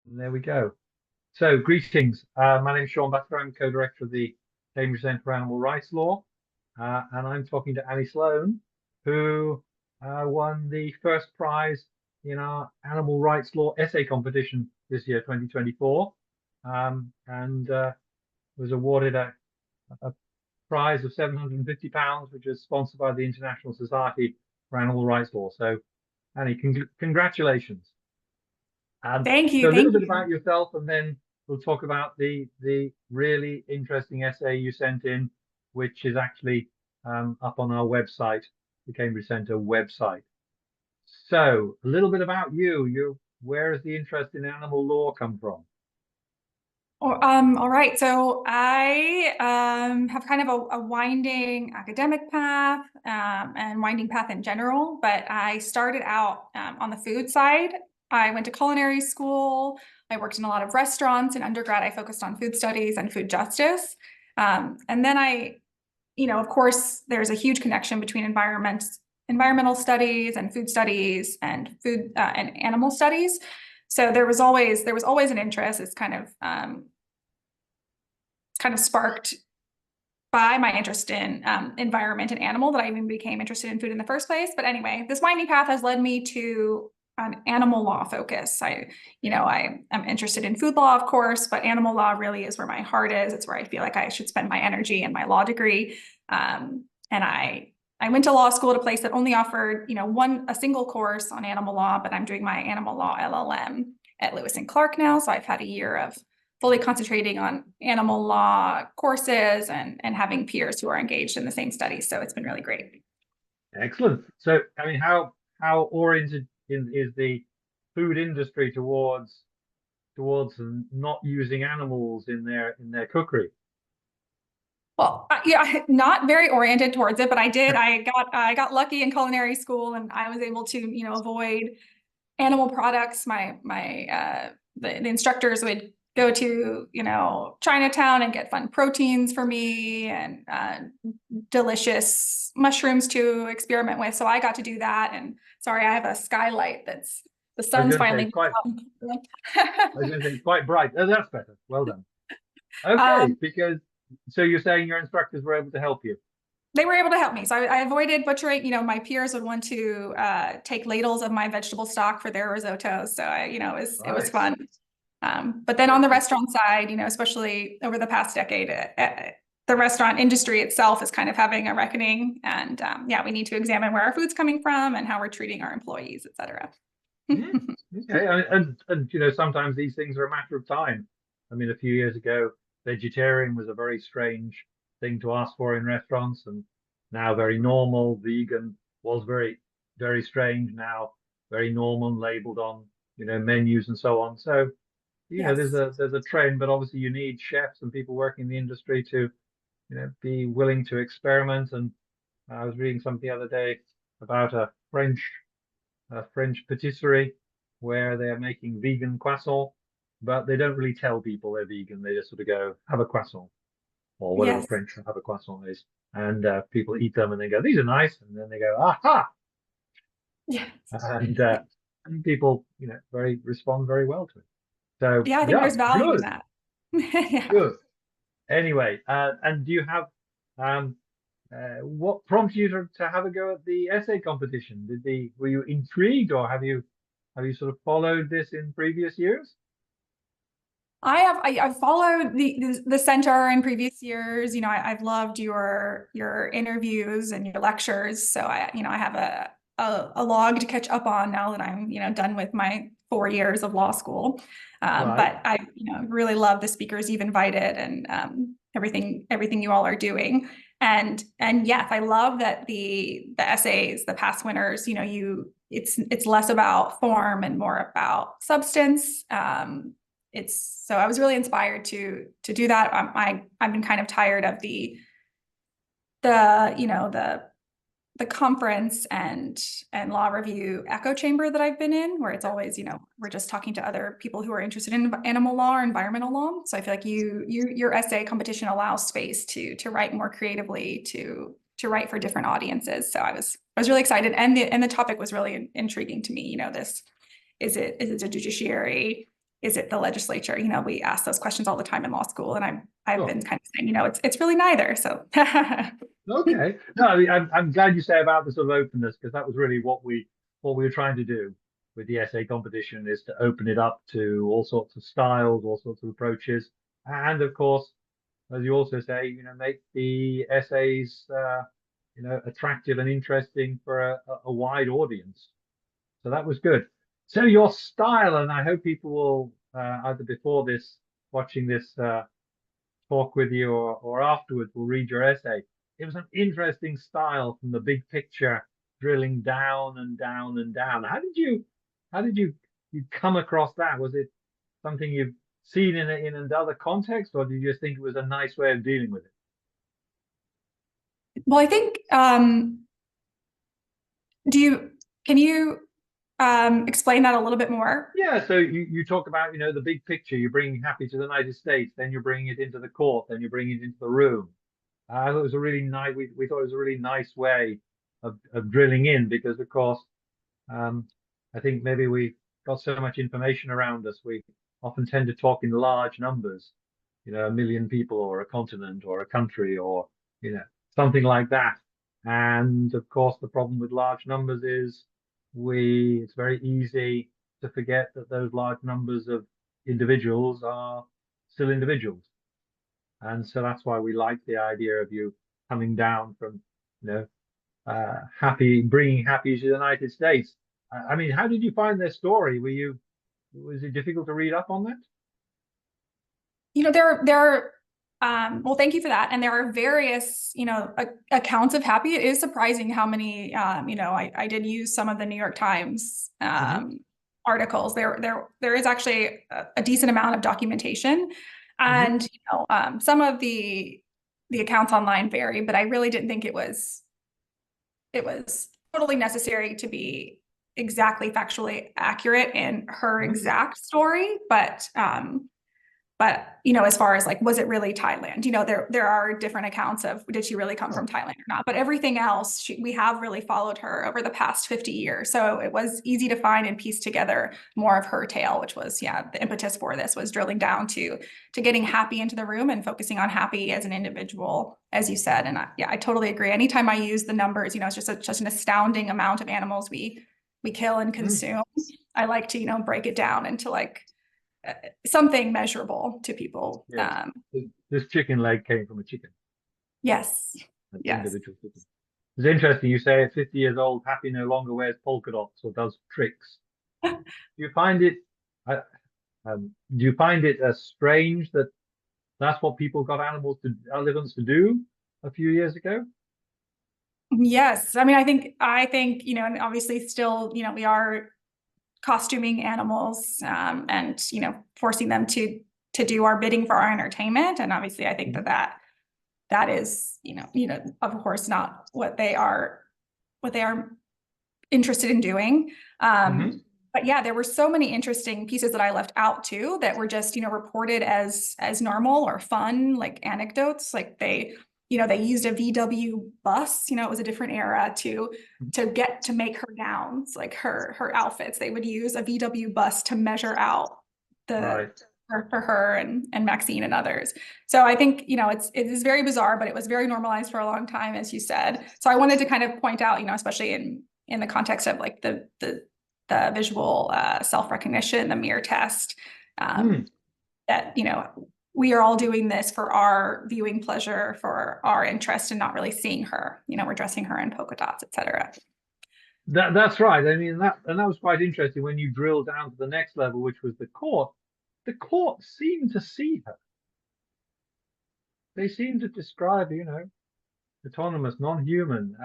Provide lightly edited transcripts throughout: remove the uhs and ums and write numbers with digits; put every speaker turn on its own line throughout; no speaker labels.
There we go. So, greetings. My name is Sean Butler. I'm co-director of the Cambridge Centre for Animal Rights Law, and I'm talking to Annie Sloan, who won the first prize in our Animal Rights Law essay competition this year, 2024, and was awarded a prize of £750, which is sponsored by the International Society for Animal Rights Law. So, Annie, congratulations.
Thank
So
you.
a little
Thank
bit
you.
about yourself, and then we'll talk about the really interesting essay you sent in, which is actually up on our website, the Cambridge Centre website. So a little bit about you. Where has the interest in animal law come from?
All right. So I have kind of a winding academic path and winding path in general, but I started out on the food side. I went to culinary school. I worked in a lot of restaurants. In undergrad, I focused on food studies and food justice. And then of course, there's a huge connection between environmental studies and food studies and food and animal studies. So there was always an interest. It's kind of sparked by my interest in environment and animal that I even became interested in food in the first place. But anyway, this winding path has led me to an animal law focus. I am interested in food law, of course, but animal law really is where my heart is. It's where I feel like I should spend my energy and my law degree. And I went to law school at a place that only offered, a single course on animal law, but I'm doing my animal law LLM at Lewis and Clark now. So I've had a year of fully concentrating on animal law courses and having peers who are engaged in the same studies. So it's been really great.
Excellent. So I mean, how oriented is the food industry towards not using animals in their cookery?
Well, yeah, not very oriented towards it, but I did. I got lucky in culinary school, and I was able to, avoid animal products. The instructors would go to, Chinatown and get fun proteins for me and delicious mushrooms to experiment with. So I got to do that. And sorry, I have a skylight that's the
I was
sun's
going to say
finally
I was going to say it's quite bright. Oh, that's better. Well done. Okay,
um,
because so you're saying your instructors were able to help you.
they were able to help me. So I avoided butchering. My peers would want to take ladles of my vegetable stock for their risottos. So it was
Right.
fun. But then on the
Okay.
restaurant side, especially over the past decade, the restaurant industry itself is kind of having a reckoning. And yeah, we need to examine where our food's coming from and how we're treating our employees, et cetera.
Yeah. Okay. And sometimes these things are a matter of time. I mean, a few years ago, vegetarian was a very strange thing to ask for in restaurants, and now very normal. Vegan was very strange. Now very normal, labeled on menus and so on. So there's
Yes.
a trend, but obviously you need chefs and people working in the industry to be willing to experiment. And I was reading something the other day about a French patisserie where they're making vegan croissant, but they don't really tell people they're vegan. They just sort of go, have a croissant, or whatever
Yes.
French have a croissant is. And people eat them and they go, these are nice. And then they go, aha.
Yes.
And people, respond very well to it. So,
Yeah, I think
yeah,
there's value in
good,
that. Yeah.
good. Anyway, and do you have um, what prompted you to have a go at the essay competition? Were you intrigued, or have you sort of followed this in previous years?
I've followed the center in previous years. I've loved your interviews and your lectures. So I have a log to catch up on now that I'm done with my 4 years of law school.
Right.
But I really love the speakers you've invited and everything you all are doing. And yes, I love that the essays, the past winners, it's less about form and more about substance. So I was really inspired to do that. I've been kind of tired of the you know the conference and law review echo chamber that I've been in, where it's always we're just talking to other people who are interested in animal law or environmental law. So I feel like your essay competition allows space to write more creatively, to write for different audiences. So I was really excited, and the topic was really intriguing to me. This is it a judiciary is it the legislature? We ask those questions all the time in law school, and I've
Sure.
been kind of saying, it's really neither. So
Okay. No, I mean, I'm glad you say about the sort of openness, because that was really what we were trying to do with the essay competition, is to open it up to all sorts of styles, all sorts of approaches, and of course, as you also say, make the essays attractive and interesting for a wide audience. So that was good. So your style, and I hope people will either before this, watching this talk with you, or afterwards will read your essay. It was an interesting style, from the big picture, drilling down and down and down. How did you come across that? Was it something you've seen in another context, or did you just think it was a nice way of dealing with it?
well, I think can you explain that a little bit more?
Yeah, so you talk about, the big picture. You're bringing happy to the United States, then you're bringing it into the court, then you're bringing it into the room. I thought it was a really nice. We thought it was a really nice way of drilling in, because of course, I think maybe we got so much information around us. We often tend to talk in large numbers, 1 million people, or a continent, or a country, or something like that. And of course, the problem with large numbers is it's very easy to forget that those large numbers of individuals are still individuals. And so that's why we like the idea of you coming down from, bringing happy to the United States. I mean, how did you find their story? Was it difficult to read up on that?
There are well, thank you for that. And there are various, accounts of happy. It is surprising how many, I did use some of the New York Times articles. There is actually a decent amount of documentation, and some of the accounts online vary, but I really didn't think it was totally necessary to be exactly factually accurate in her exact story. But as far as like, was it really Thailand? There are different accounts of, did she really come from Thailand or not? But everything else, we have really followed her over the past 50 years. So it was easy to find and piece together more of her tale, which was, the impetus for this was drilling down to getting happy into the room and focusing on happy as an individual, as you said. And I totally agree. Anytime I use the numbers, it's just an astounding amount of animals we kill and consume. I like to, break it down into like something measurable to people.
Yes. This chicken leg came from a chicken.
Yes.
An
Yes.
individual chicken. It's interesting. You say at 50 years old, happy no longer wears polka dots or does tricks. Do you find it? Do you find it strange that that's what people got elephants to do a few years ago?
Yes. I mean, I think, and obviously still, we are costuming animals, and, forcing them to do our bidding for our entertainment. And obviously I think that is, of course not what they are interested in doing. But yeah, there were so many interesting pieces that I left out too, that were just, reported as normal or fun, like anecdotes. Like they used a VW bus, it was a different era to make her gowns, like her outfits. They would use a VW bus to measure out for her and Maxine and others. So I think, it is very bizarre, but it was very normalized for a long time, as you said. So I wanted to kind of point out, especially in the context of like the visual self-recognition, the mirror test, that, we are all doing this for our viewing pleasure, for our interest, and not really seeing her. We're dressing her in polka dots, etc.
That's right. I mean, that was quite interesting when you drill down to the next level, which was the court. The court seemed to see her. They seemed to describe, autonomous, non-human.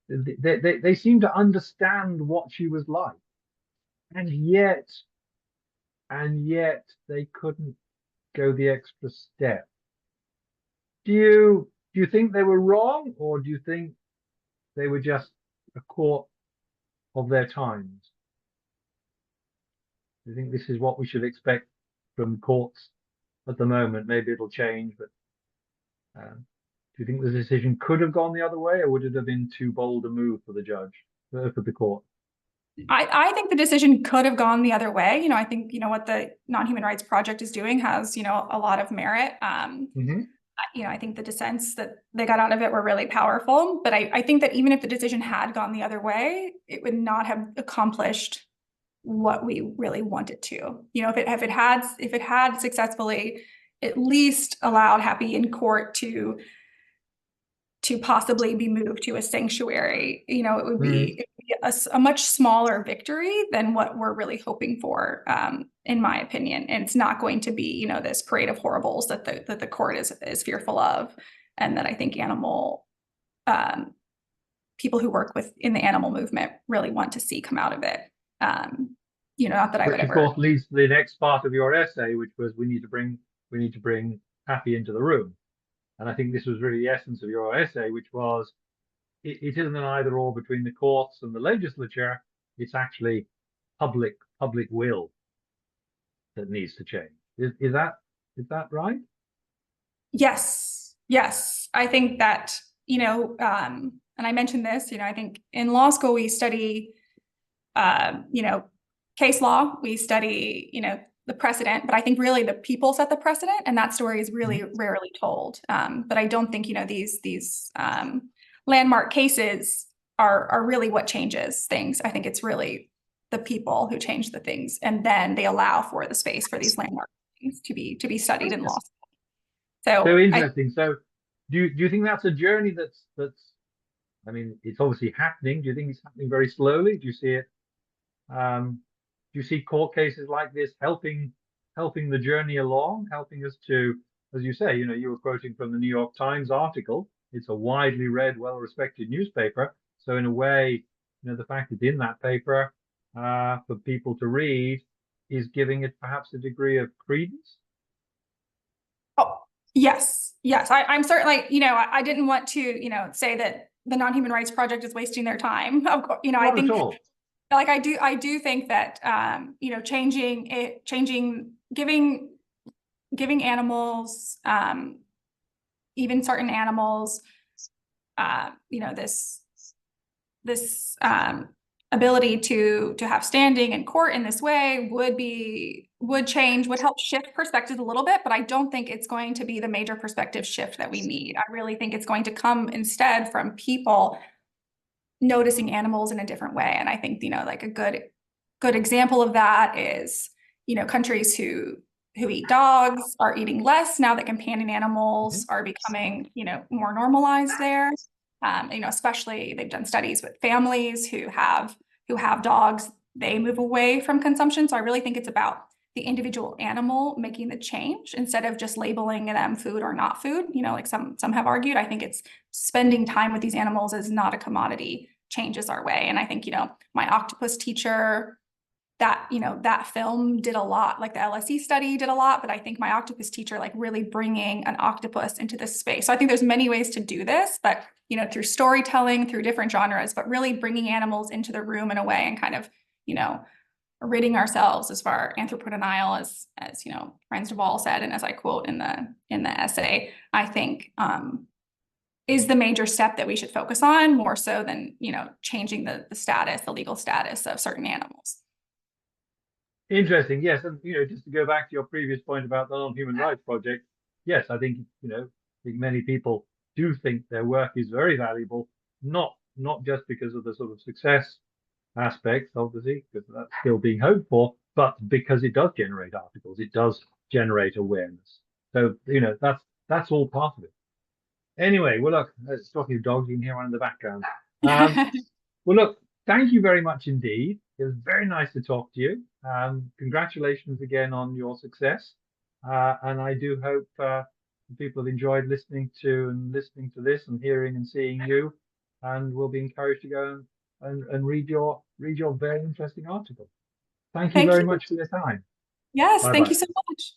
They seemed to understand what she was like, and yet they couldn't go the extra step. Do you think they were wrong, or do you think they were just a court of their times? Do you think this is what we should expect from courts at the moment? Maybe it'll change, but do you think the decision could have gone the other way, or would it have been too bold a move for the judge, for the court?
I think the decision could have gone the other way. I think, what the Non-Human Rights Project is doing has, a lot of merit.
Hmm.
I think the dissents that they got out of it were really powerful. But I think that even if the decision had gone the other way, it would not have accomplished what we really want it to. If it had successfully at least allowed Happy in court to possibly be moved to a sanctuary, it would be a much smaller victory than what we're really hoping for, in my opinion. And it's not going to be, this parade of horribles that the court is fearful of, and that I think um, people who work in the animal movement really want to see come out of it. Not that I would
Which of
ever.
course leads to the next part of your essay, which was we need to bring Happy into the room. And I think this was really the essence of your essay, which was it isn't an either or between the courts and the legislature. It's actually public will that needs to change. Is that right?
Yes, yes. I think that, and I mentioned this, I think in law school we study, case law, we study, the precedent, but I think really the people set the precedent, and that story is really rarely told. But I don't think, these landmark cases are really what changes things. I think it's really the people who change the things, and then they allow for the space for these landmark things to be studied in law school.
So
So
interesting. So do you think that's a journey that's I mean, it's obviously happening. Do you think it's happening very slowly? Do you see it? Do you see court cases like this helping the journey along, helping us to, as you say, you were quoting from the New York Times article. It's a widely read, well-respected newspaper. So in a way, the fact it's in that paper for people to read is giving it perhaps a degree of credence.
oh, yes, yes. I'm certainly, I didn't want to, say that the Non-Human Rights Project is wasting their time. Of course, I
Not at
think,
all.
like, I do think that, giving animals, even certain animals, this ability to have standing in court in this way would help shift perspectives a little bit, but I don't think it's going to be the major perspective shift that we need. I really think it's going to come instead from people noticing animals in a different way. And I think, like a good example of that is, countries who eat dogs are eating less now that companion animals are becoming, more normalized there. Especially they've done studies with families who have dogs, they move away from consumption. So I really think it's about the individual animal making the change instead of just labeling them food or not food. Like some have argued. I think it's spending time with these animals is not a commodity changes our way. And I think, my octopus teacher, that film did a lot, like the LSE study did a lot, but I think my octopus teacher, like really bringing an octopus into this space. So I think there's many ways to do this, but, through storytelling, through different genres, but really bringing animals into the room in a way and kind of, ridding ourselves as far anthropodenial as Franz de Waal said, and as I quote in the essay, I think, is the major step that we should focus on more so than, changing the legal status of certain animals.
Interesting, yes, and just to go back to your previous point about the Non-Human Rights Project, yes, I think I think many people do think their work is very valuable, not just because of the sort of success aspects, obviously, because that's still being hoped for, but because it does generate articles, it does generate awareness. So that's all part of it. Anyway, well, look, talking of dogs, you can hear one in the background. Well, look, thank you very much indeed. It was very nice to talk to you. Congratulations again on your success. And I do hope people have enjoyed listening to this and hearing and seeing you, and will be encouraged to go and read your very interesting article. Thank you
Thank
very
you.
much for your time.
Yes,
Bye
thank
bye.
you so much.